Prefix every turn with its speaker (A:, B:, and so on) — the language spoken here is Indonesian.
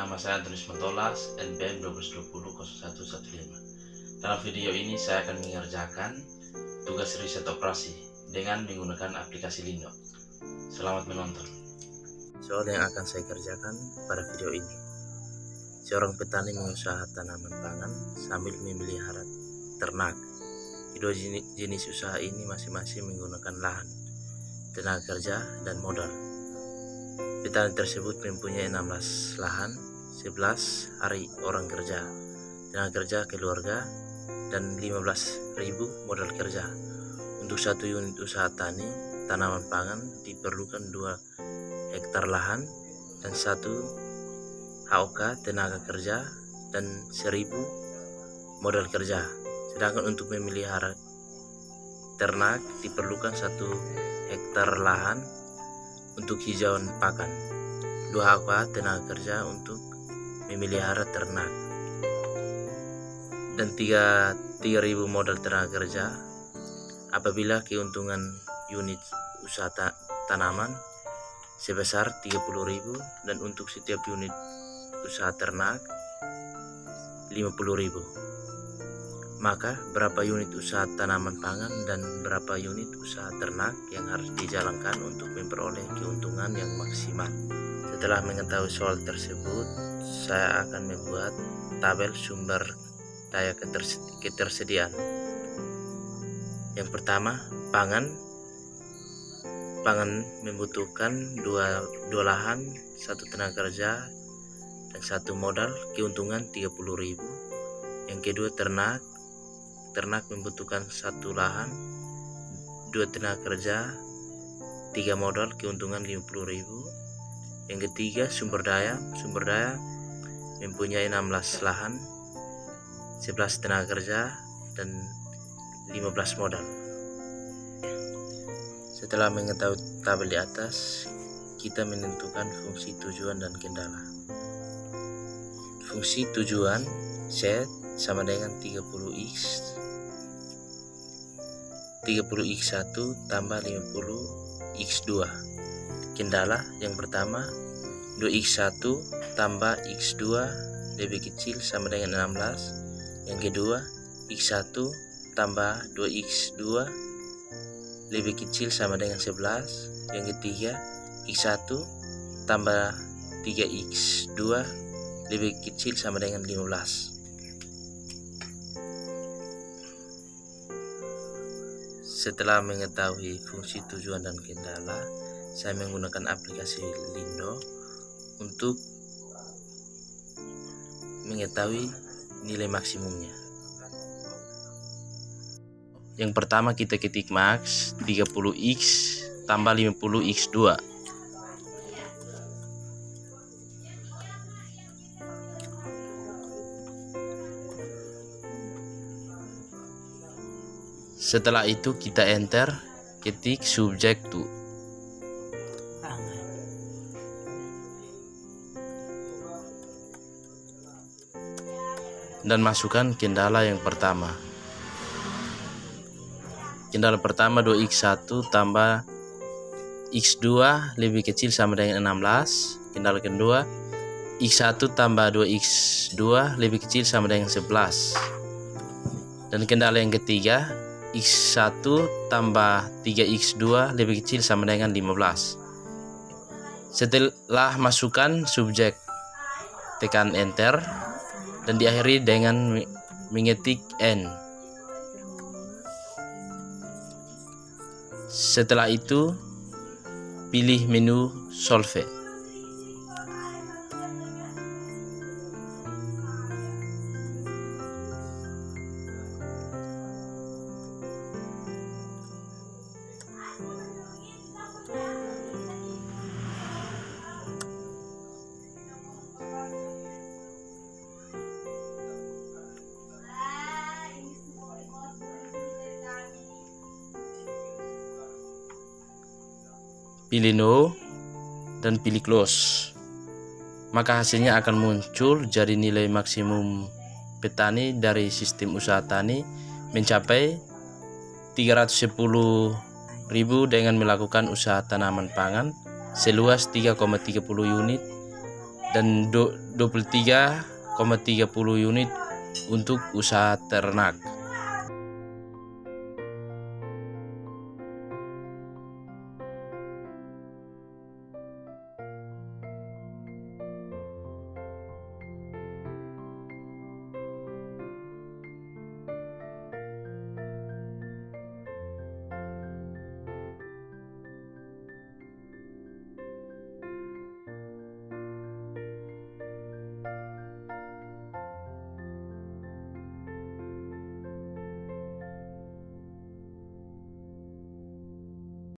A: Nama saya Antonius Montolas, NPM 12200115. Dalam video ini saya akan mengerjakan tugas riset operasi dengan menggunakan aplikasi Lindo. Selamat menonton. Soal yang akan saya kerjakan pada video ini. Seorang petani mengusaha tanaman pangan sambil memelihara ternak. Kedua jenis usaha ini masing-masing menggunakan lahan, tenaga kerja, dan modal. Petani tersebut mempunyai 16 lahan, 11 hari orang kerja, tenaga kerja keluarga, dan 15.000 modal kerja. Untuk satu unit usaha tanaman pangan diperlukan 2 hektar lahan dan 1 HOK tenaga kerja dan 1.000 modal kerja. Sedangkan untuk memelihara ternak diperlukan 1 hektar lahan untuk hijauan pakan, 2 HOK tenaga kerja untuk memelihara ternak, dan 3.000 modal tenaga kerja. Apabila keuntungan unit usaha tanaman sebesar 30.000 dan untuk setiap unit usaha ternak 50.000, maka berapa unit usaha tanaman pangan dan berapa unit usaha ternak yang harus dijalankan untuk memperoleh keuntungan yang maksimal? Setelah mengetahui soal tersebut, saya akan membuat tabel sumber daya ketersediaan. Yang pertama, pangan membutuhkan 2 lahan, 1 tenaga kerja, dan 1 modal, keuntungan 30.000. Yang kedua, ternak membutuhkan 1 lahan, 2 tenaga kerja, 3 modal, keuntungan 50.000. Yang ketiga, sumber daya mempunyai 16 lahan, 11 tenaga kerja, dan 15 modal. Setelah mengetahui tabel di atas, kita menentukan fungsi tujuan dan kendala. Fungsi tujuan set sama dengan 30x1 tambah 50x2. Kendala yang pertama, 2x1 tambah x2 lebih kecil sama dengan 16. Yang kedua, x1 tambah 2x2 lebih kecil sama dengan 11. Yang ketiga, x1 tambah 3x2 lebih kecil sama dengan 15. Setelah mengetahui fungsi tujuan dan kendala, saya menggunakan aplikasi Lindo untuk mengetahui nilai maksimumnya. Yang pertama, kita ketik max 30x tambah 50x2. Setelah itu kita enter, ketik subject to. Dan masukkan kendala yang pertama. Kendala pertama 2x1 tambah x2 lebih kecil sama dengan 16. Kendala kedua, x1 tambah 2x2 lebih kecil sama dengan 11. Dan kendala yang ketiga, x1 tambah 3x2 lebih kecil sama dengan 15. Setelah masukkan subjek, tekan enter dan diakhiri dengan mengetik N. Setelah itu, pilih menu Solve. Pilih No dan pilih Close. Maka hasilnya akan muncul, jadi nilai maksimum petani dari sistem usaha tani mencapai 310.000 dengan melakukan usaha tanaman pangan seluas 3,30 unit
B: dan 23,30 unit untuk usaha ternak.